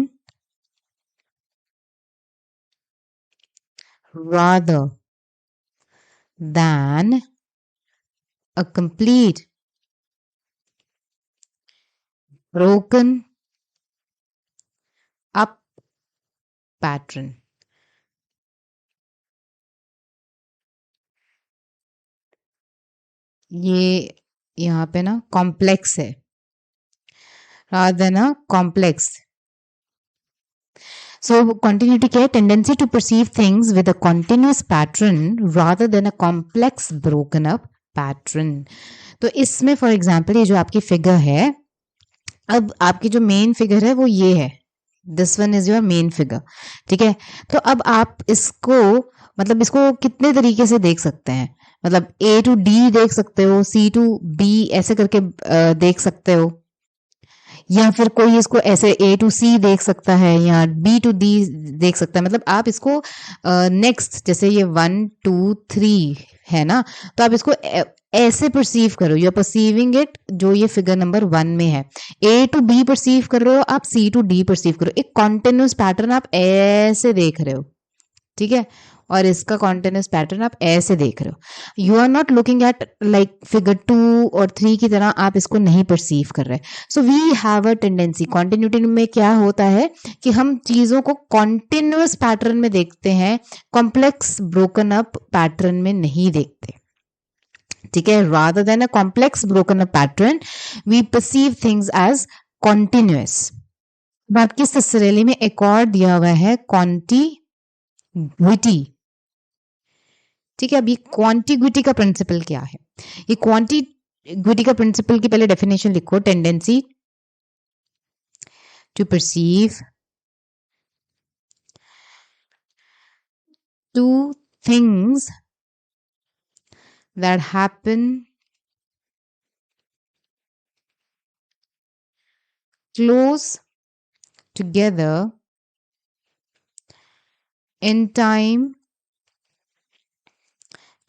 rather than a complete broken up pattern. ये यहाँ पे ना कॉम्प्लेक्स है, rather than a complex. So continuity क्या है, tendency to perceive things with a continuous pattern rather than a complex broken up pattern. तो इसमें for example ये जो आपकी फिगर है, अब आपकी जो मेन फिगर है वो ये है, this one is your main figure, ठीक है। तो अब आप इसको मतलब इसको कितने तरीके से देख सकते हैं, मतलब A to D देख सकते हो, C to B ऐसे करके देख सकते हो, या फिर कोई इसको ऐसे A to C देख सकता है या B to D देख सकता है। मतलब आप इसको नेक्स्ट जैसे ये 1 2 3 है ना, तो आप इसको ऐसे परसीव करो, यू आर परसीविंग इट जो ये फिगर नंबर 1 में है। A to B परसीव कर रहे हो आप, C to D परसीव करो, एक कॉन्टिन्यूस पैटर्न आप ऐसे देख रहे हो, ठीक है, और इसका कॉन्टिन्यूस पैटर्न आप ऐसे देख रहे हो। You are not looking at like figure 2 और 3 की तरह आप इसको नहीं परसीव कर रहे। So we have a tendency, continuity में क्या होता है कि हम चीजों को कॉन्टिन्यूस पैटर्न में देखते हैं, कॉम्प्लेक्स ब्रोकन अप पैटर्न में नहीं देखते, ठीक है। Rather than a complex broken up pattern we perceive things as continuous. आपकी सिसरेली में एक और दिया हुआ है क्वांटिग्विटी, ठीक है। अब ये क्वांटिग्विटी का प्रिंसिपल क्या है? ये क्वांटिग्विटी का प्रिंसिपल की पहले डेफिनेशन लिखो, tendency to perceive two things that happen close together in time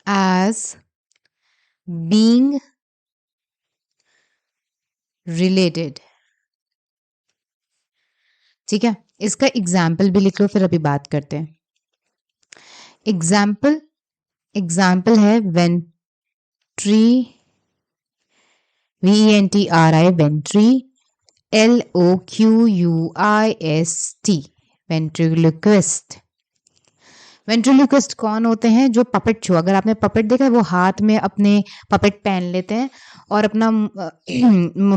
as being related, ठीक है। इसका एग्जाम्पल भी लिख लो, फिर अभी बात करते हैं। एग्जाम्पल है वेंट्री, VENTRI, वेंट्री, LOQUIST, वेंट्रिलोक्विस्ट। वेंट्रिलोक्विस्ट कौन होते हैं? जो पपेट शो, अगर आपने पपेट देखा है, वो हाथ में अपने पपेट पहन लेते हैं और अपना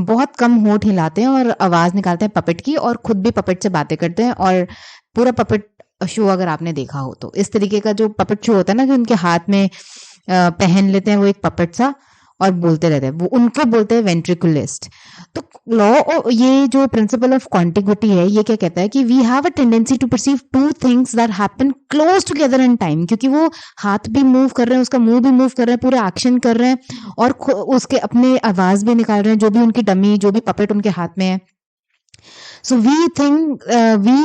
बहुत कम होठ हिलाते हैं और आवाज निकालते हैं पपेट की, और खुद भी पपेट से बातें करते हैं, और पूरा पपेट शो अगर आपने देखा हो तो इस तरीके का जो पपेट शो होता है ना, कि उनके हाथ में पहन लेते हैं वो एक पपेट सा और बोलते रहते हैं, वो उनको बोलते हैं वेंट्रिकुलिस्ट। तो लॉ, ये जो प्रिंसिपल ऑफ कॉन्टिग्विटी है, ये क्या कहता है कि we have a tendency to perceive two things that happen close together in time, क्योंकि वो हाथ भी मूव कर रहे हैं, उसका मुंह भी मूव कर रहे हैं, पूरे एक्शन कर रहे हैं, और उसके अपने आवाज भी निकाल रहे हैं, जो भी उनकी डमी, जो भी पपेट उनके हाथ में है। So we think, we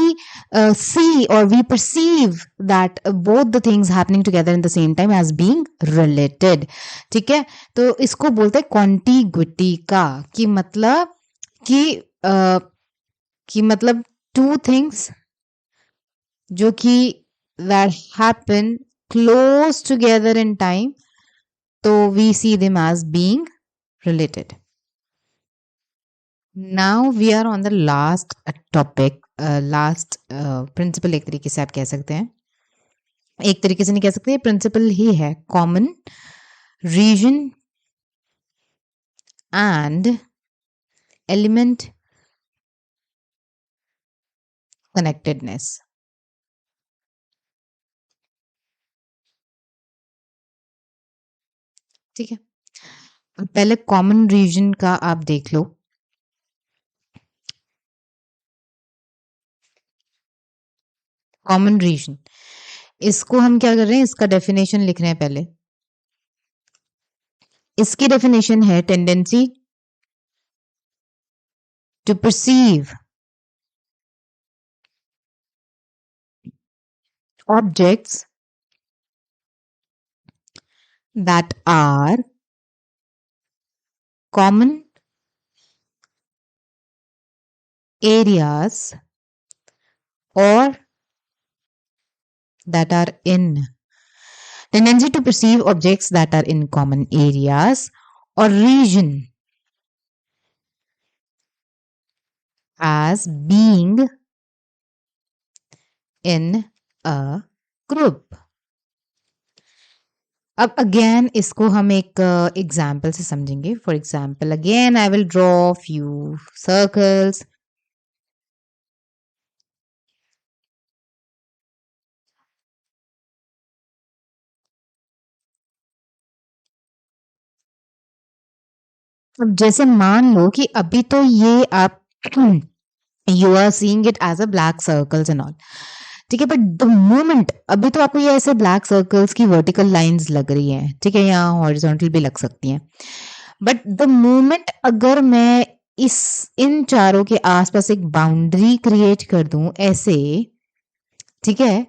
see or we perceive that both the things happening together in the same time as being related, ठीक है। तो इसको बोलते हैं कॉन्टिग्विटी का, कि मतलब two things जो कि that happen close together in time, तो we see them as being related. Now we are on the last topic, last principle, एक तरीके से आप कह सकते हैं, एक तरीके से नहीं कह सकते, प्रिंसिपल ही है, common region and element connectedness, ठीक है। पहले कॉमन रीजन का आप देख लो। कॉमन रीजन, इसको हम क्या कर रहे हैं, इसका डेफिनेशन लिख रहे हैं पहले। इसकी डेफिनेशन है tendency to perceive objects that are common areas or that are in, tendency to perceive objects that are in common areas or region as being in a group. अब अगेन इसको हम एक एग्जाम्पल से समझेंगे। For example, again I will draw few circles. अब जैसे मान लो कि अभी तो ये आप you are seeing it as a black circles and all, ठीक है, बट द मोमेंट, अभी तो आपको ये ऐसे ब्लैक सर्कल्स की वर्टिकल लाइंस लग रही हैं, ठीक है, यहाँ हॉरिजॉन्टल भी लग सकती हैं, बट द मोमेंट अगर मैं इस इन चारों के आसपास एक बाउंड्री क्रिएट कर दूं ऐसे, ठीक है,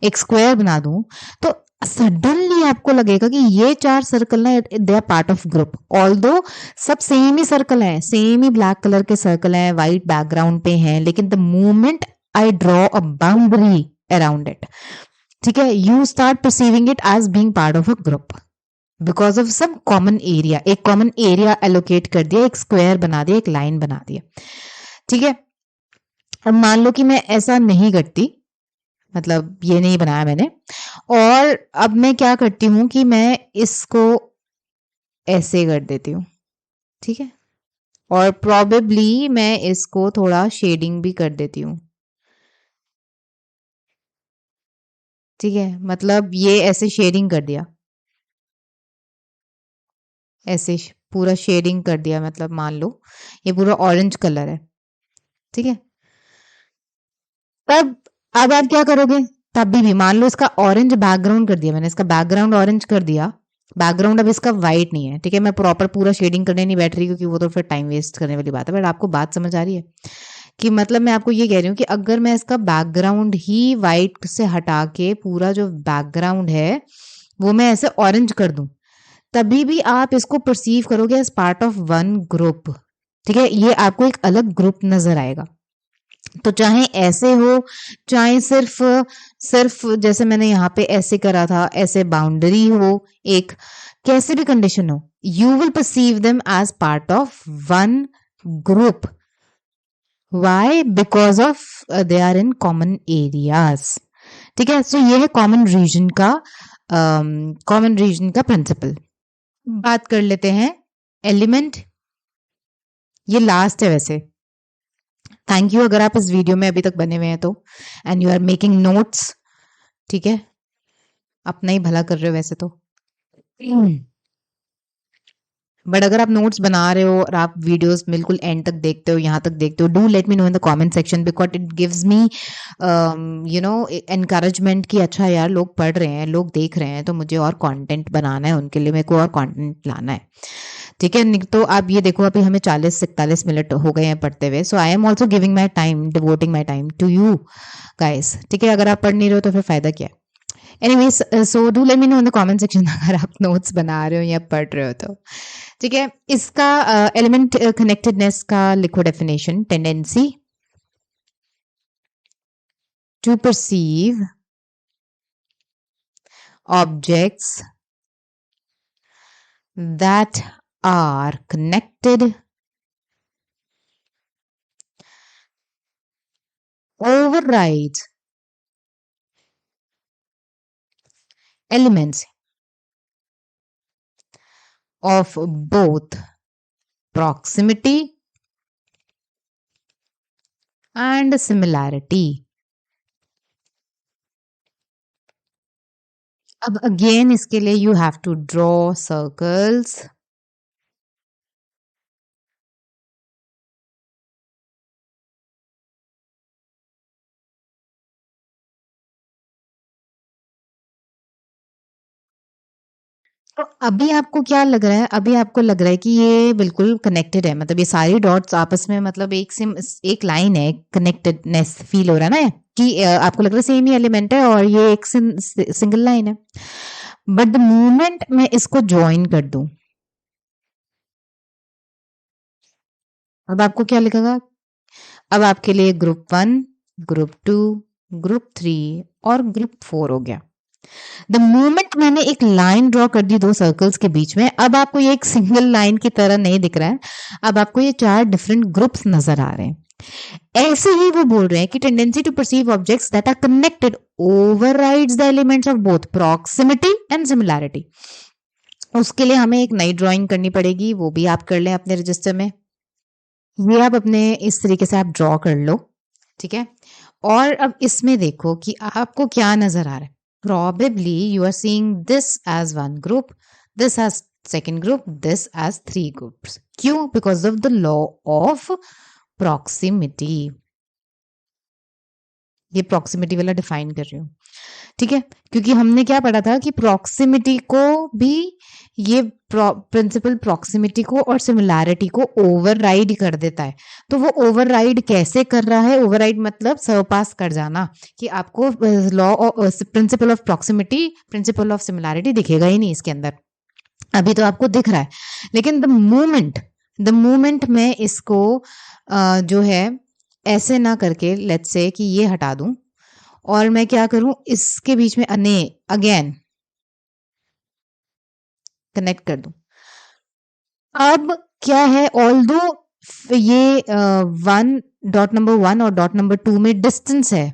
एक स्क्वायर बना दूं, तो सडनली आपको लगेगा कि ये चार सर्कल है, they are part of group. Although सब सेम ही सर्कल है, सेम ही ब्लैक कलर के सर्कल है, व्हाइट बैकग्राउंड पे हैं, लेकिन the moment I draw a boundary around it, ठीक है, you start perceiving it as being part of a group because of some common area. एक कॉमन एरिया एलोकेट कर दिया, एक स्क्वायर बना दिया, एक लाइन बना दिया, ठीक है। अब मान लो कि मैं ऐसा नहीं करती, मतलब ये नहीं बनाया मैंने, और अब मैं क्या करती हूँ कि मैं इसको ऐसे कर देती हूँ, ठीक है, और प्रोबेबली मैं इसको थोड़ा शेडिंग भी कर देती हूँ, ठीक है, मतलब ये ऐसे शेडिंग कर दिया, ऐसे पूरा शेडिंग कर दिया, मतलब मान लो ये पूरा ऑरेंज कलर है, ठीक है। तब अब आप क्या करोगे, तब भी मान लो इसका ऑरेंज बैकग्राउंड कर दिया मैंने, इसका बैकग्राउंड ऑरेंज कर दिया, बैकग्राउंड अब इसका वाइट नहीं है, ठीक है, मैं प्रॉपर पूरा शेडिंग करने नहीं बैठ रही क्योंकि वो तो फिर टाइम वेस्ट करने वाली बात है, बट आपको बात समझ आ रही है कि मतलब मैं आपको ये कह रही हूँ कि अगर मैं इसका बैकग्राउंड ही वाइट से हटा के पूरा जो बैकग्राउंड है वो मैं ऐसे ऑरेंज कर दूं, तभी भी आप इसको परसीव करोगे as part of one group, ठीक है, ये आपको एक अलग ग्रुप नजर आएगा। तो चाहे ऐसे हो, चाहे सिर्फ सिर्फ जैसे मैंने यहाँ पे ऐसे करा था, ऐसे बाउंड्री हो, एक कैसे भी कंडीशन हो, you will perceive them as part of one group. Why? Because of they are in common areas, ठीक है। सो ये है कॉमन रीजन का प्रिंसिपल। बात कर लेते हैं एलिमेंट, ये लास्ट है वैसे। थैंक यू अगर आप इस वीडियो में अभी तक बने हुए हैं तो, and you are making notes, ठीक है, अपना ही भला कर रहे हो वैसे तो, बट अगर आप नोट्स बना रहे हो और आप वीडियोस बिल्कुल एंड तक देखते हो, यहाँ तक देखते हो, do let me know in the comment section because it gives me you know encouragement कि अच्छा यार लोग पढ़ रहे हैं, लोग देख रहे हैं, तो मुझे और कंटेंट बनाना है उनके लिए, मेरे को और कंटेंट लाना है, ठीक है। तो आप ये देखो अभी हमें 40-41 मिनट हो गए हैं पढ़ते हुए, so I am also giving my time, devoting my time to you guys, ठीक है। अगर आप पढ़ नहीं रहे हो तो फिर फायदा क्या है। Anyways, so do let me know in the comment section अगर आप नोट्स बना रहे हो या पढ़ रहे हो तो, ठीक है। इसका एलिमेंट कनेक्टेडनेस का लिखो definition, tendency to perceive objects that are connected overrides elements of both proximity and similarity. अब अगेन इसके लिए you have to draw circles, तो अभी आपको क्या लग रहा है, अभी आपको लग रहा है कि ये बिल्कुल कनेक्टेड है, मतलब ये सारी डॉट्स आपस में मतलब एक लाइन है, कनेक्टेडनेस फील हो रहा है ना कि आपको लग रहा है सेम ही एलिमेंट है और ये एक सिंगल लाइन है, बट द मोमेंट मैं इसको ज्वाइन कर दूं, अब आपको क्या लिखेगा, अब आपके लिए ग्रुप 1, ग्रुप 2, ग्रुप 3 और ग्रुप 4 हो गया। द मोमेंट मैंने एक लाइन ड्रॉ कर दी दो सर्कल्स के बीच में, अब आपको ये एक सिंगल लाइन की तरह नहीं दिख रहा है, अब आपको ये चार डिफरेंट ग्रुप्स नजर आ रहे हैं। ऐसे ही वो बोल रहे हैं कि tendency to perceive objects that are connected overrides the elements of both proximity and similarity. उसके लिए हमें एक नई ड्राइंग करनी पड़ेगी, वो भी आप कर लें अपने रजिस्टर में, ये आप अपने इस तरीके से आप ड्रॉ कर लो, ठीक है। और अब इसमें देखो कि आपको क्या नजर आ रहा है, probably you are seeing this as one group, this as second group, this as 3 groups. क्यों? Because of the law of proximity. ये proximity वाला डिफाइन कर रही हूँ, ठीक है, क्योंकि हमने क्या पढ़ा था कि प्रॉक्सिमिटी को भी ये प्रिंसिपल प्रॉक्सिमिटी को और सिमिलैरिटी को ओवरराइड कर देता है। तो वो ओवरराइड कैसे कर रहा है? ओवरराइड मतलब सरपास कर जाना, कि आपको law principle of proximity, principle of similarity दिखेगा ही नहीं इसके अंदर। अभी तो आपको दिख रहा है, लेकिन द मोमेंट मैं इसको जो है ऐसे ना करके, लेट्स से कि ये हटा दूं और मैं क्या करूं, इसके बीच में अगेन कनेक्ट कर दूं। अब क्या है, ऑल्दो ये डॉट नंबर 1 और डॉट नंबर 2 में डिस्टेंस है,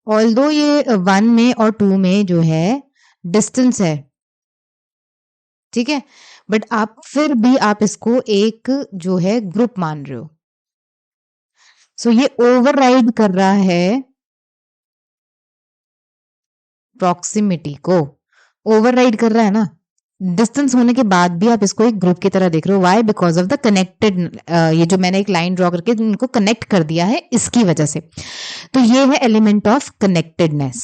ऑल्दो ये 1 में और 2 में जो है डिस्टेंस है, ठीक है, बट आप फिर भी आप इसको एक जो है ग्रुप मान रहे हो। सो ये ओवरराइड कर रहा है प्रॉक्सिमिटी को, ओवरराइड कर रहा है ना। डिस्टेंस होने के बाद भी आप इसको एक ग्रुप की तरह देख रहे हो। Why? Because of the connected, ये जो मैंने एक लाइन ड्रॉ करके इनको कनेक्ट कर दिया है, इसकी वजह से। तो ये है एलिमेंट ऑफ कनेक्टेडनेस।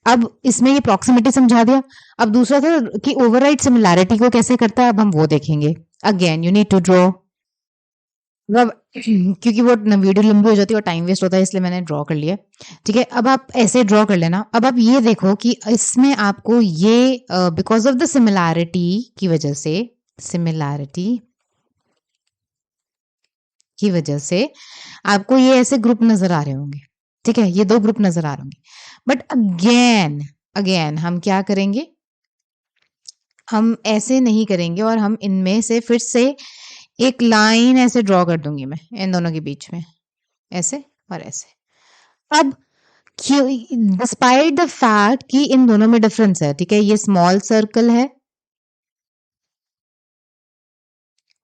अब इसमें ये प्रॉक्सिमिटी समझा दिया। अब दूसरा था कि ओवरराइड सिमिलैरिटी को कैसे करता है, अब हम वो देखेंगे। Again you need to draw, अब क्योंकि वो वीडियो लंबी हो जाती है और टाइम वेस्ट होता है, इसलिए मैंने ड्रॉ कर लिया। ठीक है, अब आप ऐसे ड्रॉ कर लेना। अब आप ये देखो कि इसमें आपको ये बिकॉज ऑफ द सिमिलैरिटी की वजह से, सिमिलैरिटी की वजह से आपको ये ऐसे ग्रुप नजर आ रहे होंगे। ठीक है, ये दो ग्रुप नजर आ रहे होंगे, बट अगेन हम क्या करेंगे, हम ऐसे नहीं करेंगे और हम इनमें से फिर से एक लाइन ऐसे ड्रॉ कर दूंगी मैं इन दोनों के बीच में, ऐसे और ऐसे। अब डिस्पाइट द फैक्ट कि इन दोनों में डिफरेंस है, ठीक है, ये स्मॉल सर्कल है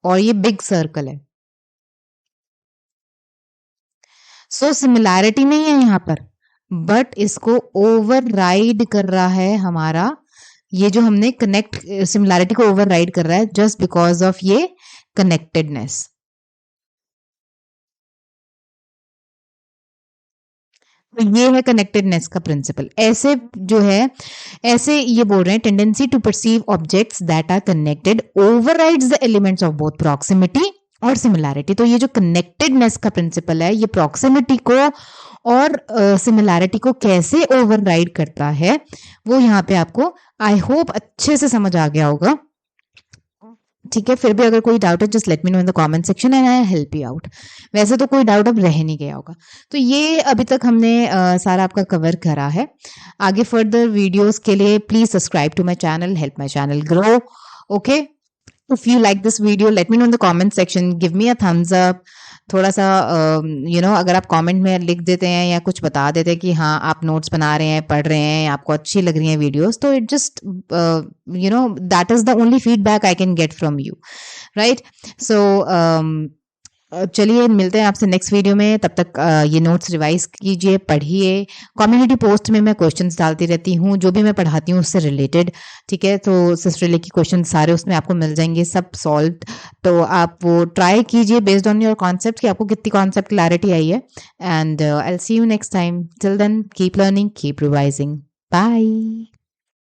और ये बिग सर्कल है, सो सिमिलैरिटी नहीं है यहां पर, बट इसको ओवरराइड कर रहा है हमारा, ये जो हमने कनेक्ट, सिमिलैरिटी को ओवरराइड कर रहा है जस्ट बिकॉज ऑफ ये कनेक्टेडनेस। तो ये है कनेक्टेडनेस का प्रिंसिपल। ऐसे जो है, ऐसे ये बोल रहे हैं, tendency to perceive objects that are connected overrides the elements of both proximity और सिमिलैरिटी। तो ये जो कनेक्टेडनेस का प्रिंसिपल है, ये प्रॉक्सिमिटी को और सिमिलैरिटी को कैसे ओवरराइड करता है, वो यहाँ पे आपको आई होप अच्छे से समझ आ गया होगा। ठीक है, फिर भी अगर कोई डाउट है just let me know in the comment section and I help you out. वैसे तो कोई डाउट अब रह नहीं गया होगा। तो ये अभी तक हमने सारा आपका कवर करा है। आगे फर्दर वीडियोस के लिए please subscribe to my channel, help my channel grow. Okay, if you like this video let me know in the comment section, give me a thumbs up. थोड़ा सा अगर आप कमेंट में लिख देते हैं या कुछ बता देते हैं कि हाँ आप नोट्स बना रहे हैं, पढ़ रहे हैं, आपको अच्छी लग रही हैं वीडियोस, तो it just that is the only feedback I can get from you, right? So चलिए मिलते हैं आपसे नेक्स्ट वीडियो में। तब तक ये नोट्स रिवाइज कीजिए, पढ़िए। कम्युनिटी पोस्ट में मैं क्वेश्चंस डालती रहती हूँ, जो भी मैं पढ़ाती हूँ उससे रिलेटेड। ठीक है, तो सिस्टरली के क्वेश्चन सारे उसमें आपको मिल जाएंगे, सब सॉल्व। तो आप वो ट्राई कीजिए बेस्ड ऑन योर कॉन्सेप्ट कि आपको कितनी कॉन्सेप्ट क्लैरिटी आई है। And I will see you next time. Till then keep learning, keep revising. Bye.